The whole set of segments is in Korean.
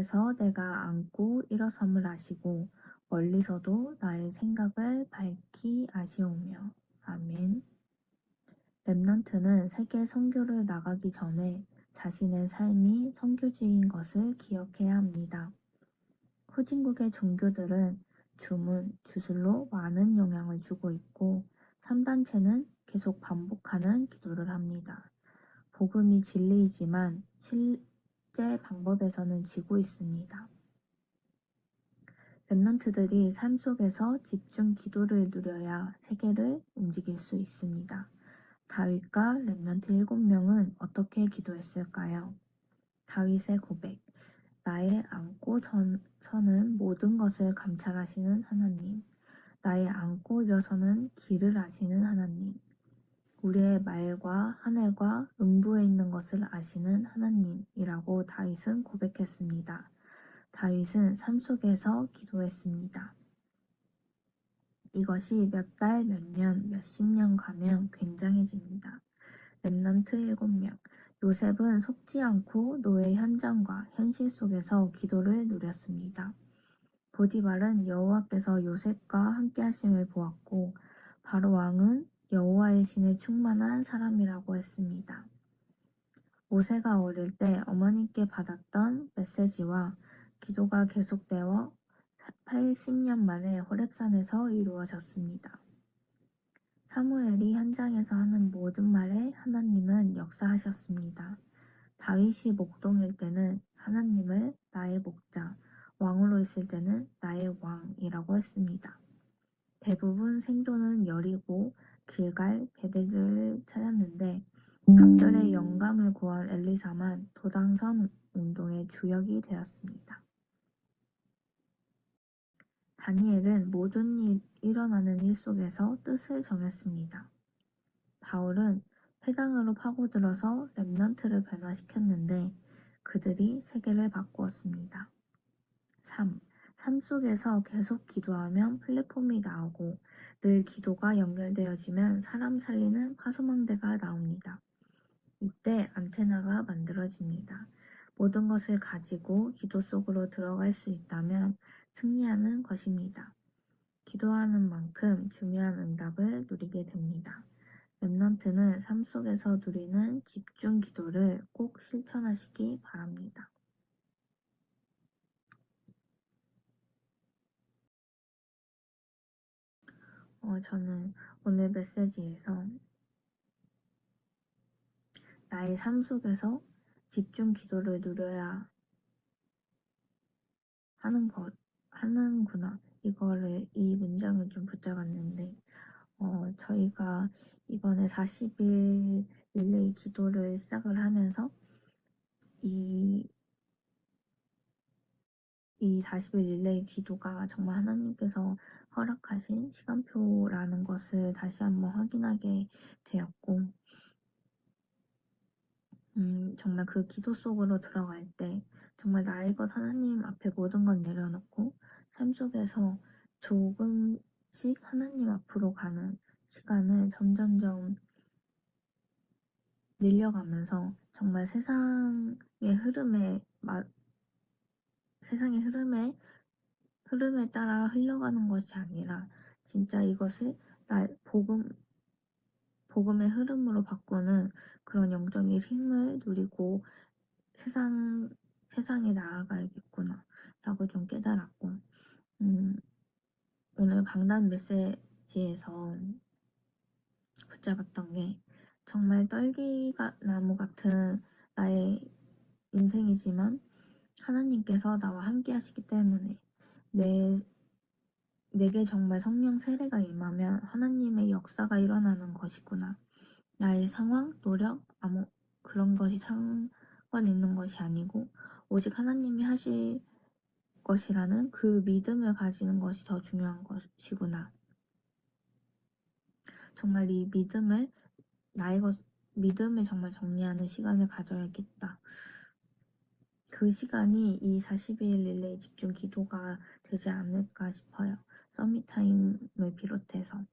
산속에서 내가 앉고 일어섬을 아시고 멀리서도 나의 생각을 밝히 아시오며. 아멘. 렘넌트는 세계 선교를 나가기 전에 자신의 삶이 선교지인 것을 기억해야 합니다. 후진국의 종교들은 주문, 주술로 많은 영향을 주고 있고 3단체는 계속 반복하는 기도를 합니다. 복음이 진리이지만 실제 방법에서는 지고 있습니다. 렘넌트들이 삶 속에서 집중 기도를 누려야 세계를 움직일 수 있습니다. 다윗과 렘넌트 7명은 어떻게 기도했을까요? 다윗의 고백. 나의 앉고 서는 모든 것을 감찰하시는 하나님. 나의 앉고 일어서는 길을 아시는 하나님. 우리의 말과 하늘과 음부에 있는 것을 아시는 하나님이라고 다윗은 고백했습니다. 다윗은 삶 속에서 기도했습니다. 이것이 몇 달, 몇 년, 몇십 년 가면 굉장해집니다. 렘넌트 7명. 요셉은 속지 않고 노예 현장과 현실 속에서 기도를 누렸습니다. 보디발은 여호와께서 요셉과 함께 하심을 보았고 바로 왕은 여호와의 신에 충만한 사람이라고 했습니다. 모세가 어릴 때 어머니께 받았던 메시지와 기도가 계속되어 80년 만에 호렙산에서 이루어졌습니다. 사무엘이 현장에서 하는 모든 말에 하나님은 역사하셨습니다. 다윗이 목동일 때는 하나님을 나의 목자, 왕으로 있을 때는 나의 왕이라고 했습니다. 대부분 생도는 여리고 길갈, 베델을 찾았는데 갑절에 영감을 구한 엘리사만 도당선 운동의 주역이 되었습니다. 다니엘은 모든 일어나는 일 속에서 뜻을 정했습니다. 바울은 회당으로 파고들어서 렘넌트를 변화시켰는데 그들이 세계를 바꾸었습니다. 3. 삶 속에서 계속 기도하면 플랫폼이 나오고 늘 기도가 연결되어지면 사람 살리는 화소망대가 나옵니다. 이때 안테나가 만들어집니다. 모든 것을 가지고 기도 속으로 들어갈 수 있다면 승리하는 것입니다. 기도하는 만큼 중요한 응답을 누리게 됩니다. 렘넌트는 삶 속에서 누리는 집중 기도를 꼭 실천하시기 바랍니다. 저는 오늘 메시지에서 나의 삶 속에서 집중 기도를 누려야 하는구나. 이 문장을 좀 붙잡았는데, 저희가 이번에 40일 릴레이 기도를 시작을 하면서 이 40일 릴레이 기도가 정말 하나님께서 허락하신 시간표라는 것을 다시 한번 확인하게 되었고, 정말 그 기도 속으로 들어갈 때 정말 나의 것 하나님 앞에 모든 건 내려놓고 삶 속에서 조금씩 하나님 앞으로 가는 시간을 점점점 늘려가면서 정말 세상의 흐름에 따라 흘러가는 것이 아니라 진짜 이것을 복음의 흐름으로 바꾸는 그런 영적인 힘을 누리고 세상에 나아가야겠구나 라고 좀 깨달았고, 오늘 강단 메시지에서 붙잡았던 게 정말 떨기나무 같은 나의 인생이지만 하나님께서 나와 함께 하시기 때문에 내게 정말 성령 세례가 임하면 하나님의 역사가 일어나는 것이구나. 나의 상황, 노력, 그런 것이 상관 있는 것이 아니고 오직 하나님이 하실 것이라는 그 믿음을 가지는 것이 더 중요한 것이구나. 정말 이 믿음을 정말 정리하는 시간을 가져야겠다. 그 시간이 이 42일 릴레이 집중 기도가 되지 않을까 싶어요. 서밋타임을 비롯해서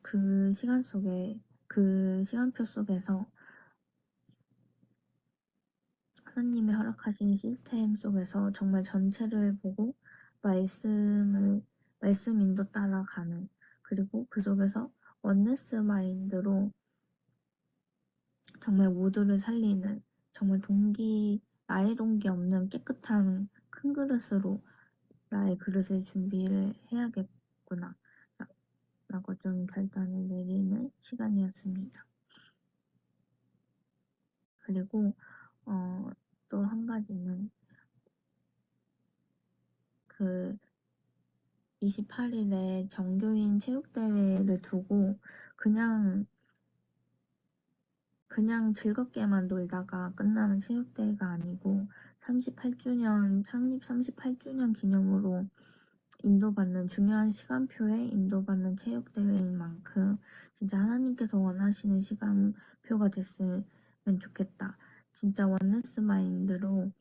그 시간표 속에서 하나님이 허락하신 시스템 속에서 정말 전체를 보고 말씀 인도 따라가는, 그리고 그 속에서 원네스 마인드로 정말 모두를 살리는, 정말 나의 동기 없는 깨끗한 큰 그릇으로 나의 그릇을 준비를 해야겠구나 라고 좀 결단을 내리는 시간이었습니다. 그리고 또 한 가지는 그 28일에 정교인 체육대회를 두고 그냥 즐겁게만 놀다가 끝나는 체육대회가 아니고 창립 38주년 기념으로 인도받는 중요한 시간표에 인도받는 체육대회인 만큼 진짜 하나님께서 원하시는 시간표가 됐으면 좋겠다. 진짜 원네스 마인드로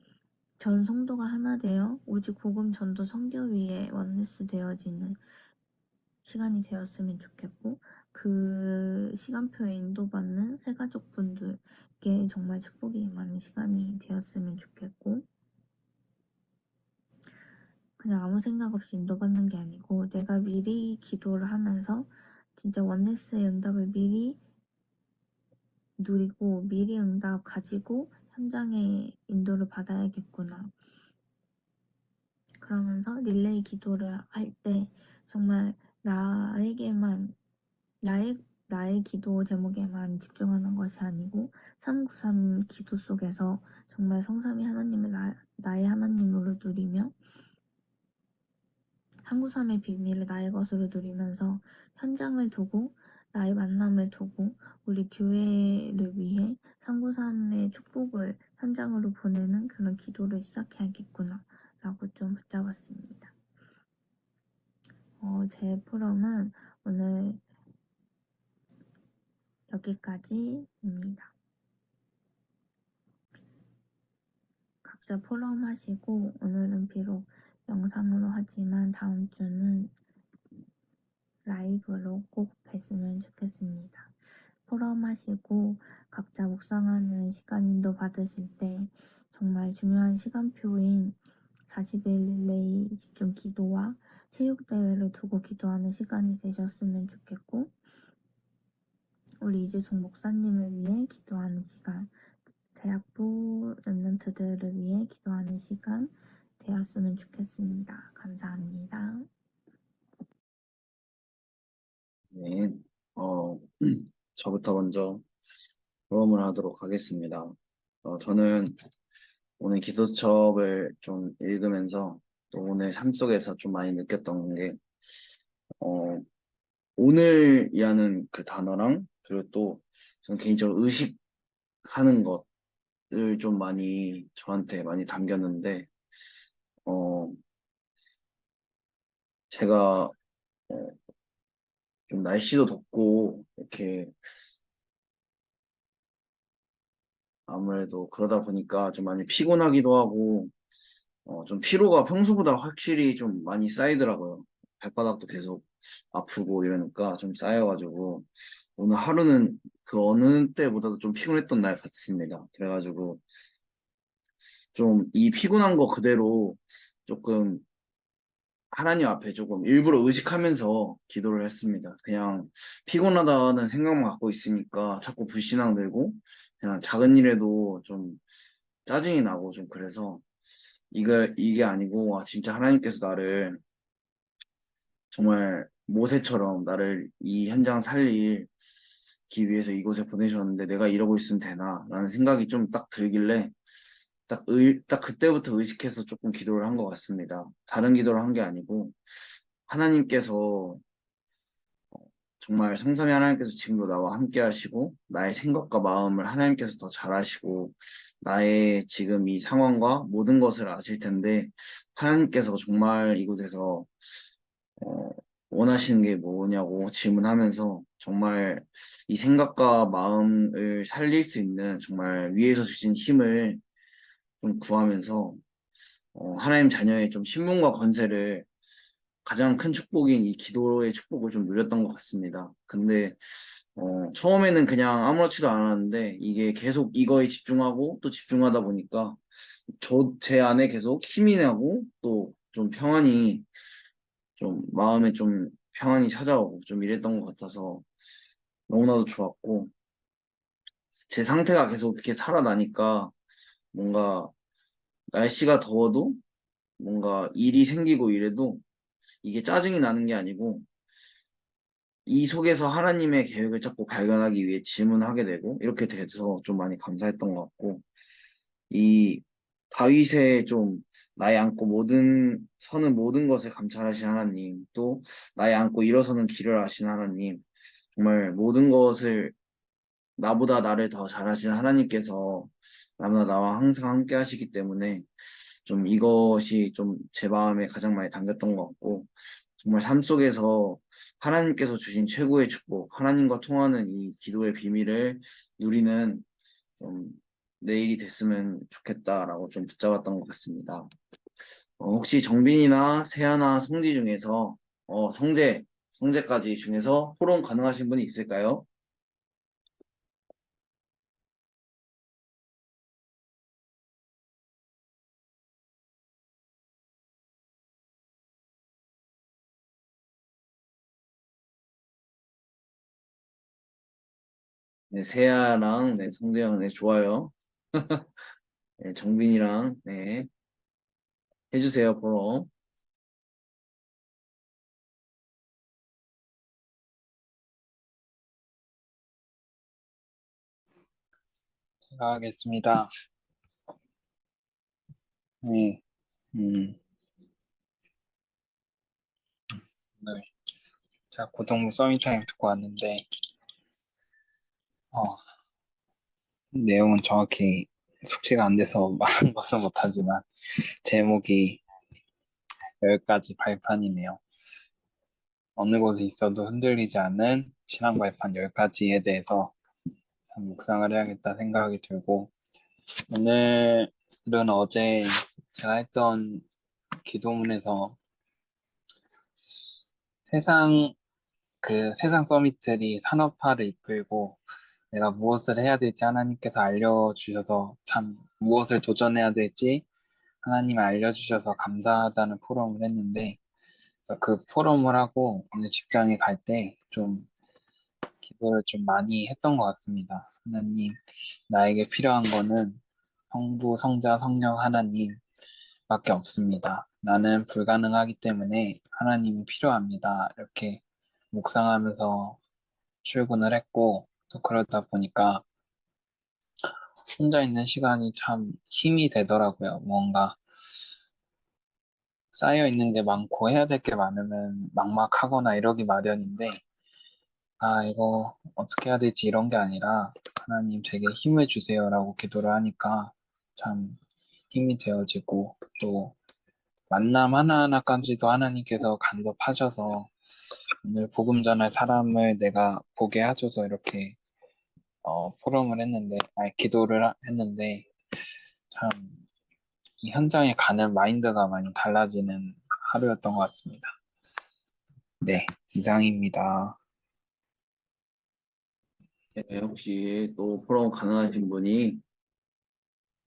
전 성도가 하나 되어 오직 복음 전도 선교 위에 원네스 되어지는 시간이 되었으면 좋겠고, 그 시간표에 인도받는 새가족분들께 정말 축복이 임하는 시간이 되었으면 좋겠고, 그냥 아무 생각 없이 인도받는 게 아니고 내가 미리 기도를 하면서 진짜 원네스의 응답을 미리 누리고 미리 응답 가지고 현장에 인도를 받아야겠구나. 그러면서 릴레이 기도를 할 때 정말 나에게만 나의 기도 제목에만 집중하는 것이 아니고 393 기도 속에서 정말 성삼위 하나님을 나의 하나님으로 누리며 393의 비밀을 나의 것으로 누리면서 현장을 두고 나의 만남을 두고 우리 교회를 위해 393의 축복을 현장으로 보내는 그런 기도를 시작해야겠구나 라고 좀 붙잡았습니다. 제 포럼은 오늘 여기까지입니다. 각자 포럼 하시고 오늘은 비록 영상으로 하지만 다음 주는 라이브로 꼭 뵀으면 좋겠습니다. 포럼 하시고 각자 묵상하는 시간도 받으실 때 정말 중요한 시간표인 40일 릴레이 집중 기도와 체육대회를 두고 기도하는 시간이 되셨으면 좋겠고, 우리 이주종 목사님을 위해 기도하는 시간, 대학부 랩런트들을 위해 기도하는 시간 되었으면 좋겠습니다. 감사합니다. 네, 저부터 먼저 포럼을 하도록 하겠습니다. 저는 오늘 기도첩을 좀 읽으면서 또 오늘 삶 속에서 좀 많이 느꼈던 게, 오늘이라는 그 단어랑 그리고 또 저는 개인적으로 의식하는 것을 좀 많이 저한테 많이 담겼는데, 어, 제가 좀 날씨도 덥고 이렇게 아무래도 그러다 보니까 좀 많이 피곤하기도 하고 좀 피로가 평소보다 확실히 좀 많이 쌓이더라고요. 발바닥도 계속 아프고 이러니까 좀 쌓여가지고 오늘 하루는 그 어느 때보다도 좀 피곤했던 날 같습니다. 그래가지고 좀 이 피곤한 거 그대로 조금 하나님 앞에 조금 일부러 의식하면서 기도를 했습니다. 그냥 피곤하다는 생각만 갖고 있으니까 자꾸 불신앙 들고 그냥 작은 일에도 좀 짜증이 나고 좀 그래서 이게 아니고, 와, 진짜 하나님께서 나를 정말 모세처럼 나를 이 현장 살리기 위해서 이곳에 보내셨는데 내가 이러고 있으면 되나? 라는 생각이 좀 딱 들길래 딱 그때부터 의식해서 조금 기도를 한 것 같습니다. 다른 기도를 한 게 아니고, 하나님께서 정말 성삼위 하나님께서 지금도 나와 함께 하시고, 나의 생각과 마음을 하나님께서 더 잘 아시고, 나의 지금 이 상황과 모든 것을 아실 텐데, 하나님께서 정말 이곳에서 어, 원하시는 게 뭐냐고 질문하면서 정말 이 생각과 마음을 살릴 수 있는 정말 위에서 주신 힘을 좀 구하면서 하나님 자녀의 좀 신분과 권세를 가장 큰 축복인 이 기도의 축복을 좀 누렸던 것 같습니다. 근데 처음에는 그냥 아무렇지도 않았는데 이게 계속 이거에 집중하고 또 집중하다 보니까 제 안에 계속 힘이 나고 또 좀 평안이 좀 마음에 좀 평안이 찾아오고 좀 이랬던 것 같아서 너무나도 좋았고 제 상태가 계속 이렇게 살아나니까 뭔가 날씨가 더워도 뭔가 일이 생기고 이래도 이게 짜증이 나는 게 아니고 이 속에서 하나님의 계획을 자꾸 발견하기 위해 질문하게 되고 이렇게 돼서 좀 많이 감사했던 것 같고 이 다윗의 좀 나의 안고 서는 모든 것을 감찰하신 하나님 또 나의 안고 일어서는 길을 아신 하나님 정말 모든 것을 나보다 나를 더 잘하신 하나님께서 나보다 나와 항상 함께 하시기 때문에 좀 이것이 좀 제 마음에 가장 많이 담겼던 것 같고 정말 삶 속에서 하나님께서 주신 최고의 축복, 하나님과 통하는 이 기도의 비밀을 누리는 좀 내일이 됐으면 좋겠다라고 좀 붙잡았던 것 같습니다. 혹시 정빈이나 세아나 성지 중에서 성재까지 중에서 토론 가능하신 분이 있을까요? 네, 세아랑 네, 성재형 네, 좋아요. 네, 정빈이랑 네, 해주세요, 포럼. 제가 하겠습니다. 네, 오늘 제가 고등부 서밋타임 듣고 왔는데, 어, 내용은 정확히 숙지가 안 돼서 말한 것은 못하지만, 제목이 10가지 발판이네요. 어느 곳에 있어도 흔들리지 않는 신앙 발판 10가지에 대해서 참 묵상을 해야겠다 생각이 들고, 오늘은 어제 제가 했던 기도문에서 세상, 세상 서밋들이 산업화를 이끌고 내가 무엇을 해야 될지 하나님께서 알려주셔서 참 무엇을 도전해야 될지 하나님이 알려주셔서 감사하다는 포럼을 했는데 그래서 그 포럼을 하고 오늘 직장에 갈 때 좀 기도를 좀 많이 했던 것 같습니다. 하나님, 나에게 필요한 거는 성부, 성자, 성령 하나님밖에 없습니다. 나는 불가능하기 때문에 하나님이 필요합니다. 이렇게 묵상하면서 출근을 했고 또 그러다 보니까 혼자 있는 시간이 참 힘이 되더라고요. 뭔가 쌓여 있는 게 많고 해야 될 게 많으면 막막하거나 이러기 마련인데, 아, 이거 어떻게 해야 될지 이런 게 아니라 하나님 제게 힘을 주세요라고 기도를 하니까 참 힘이 되어지고 또 만남 하나하나까지도 하나님께서 간섭하셔서 오늘 복음 전할 사람을 내가 보게 하셔서 이렇게 포럼을 했는데, 아니, 했는데, 참 이 현장에 가는 마인드가 많이 달라지는 하루였던 것 같습니다. 네, 이상입니다. 네, 혹시 또 포럼 가능하신 분이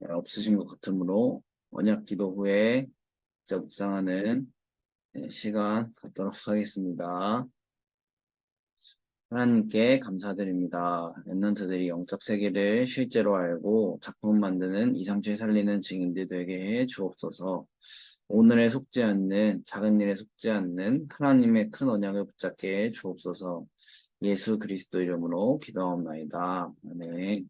없으신 것 같으므로 언약 기도 후에 진짜 묵상하는 네, 시간 갖도록 하겠습니다. 하나님께 감사드립니다. 랩런트들이 영적 세계를 실제로 알고 작품 만드는 237 살리는 증인들 되게 해 주옵소서. 오늘에 속지 않는 작은 일에 속지 않는 하나님의 큰 언약을 붙잡게 해 주옵소서. 예수 그리스도 이름으로 기도하옵나이다. 아멘.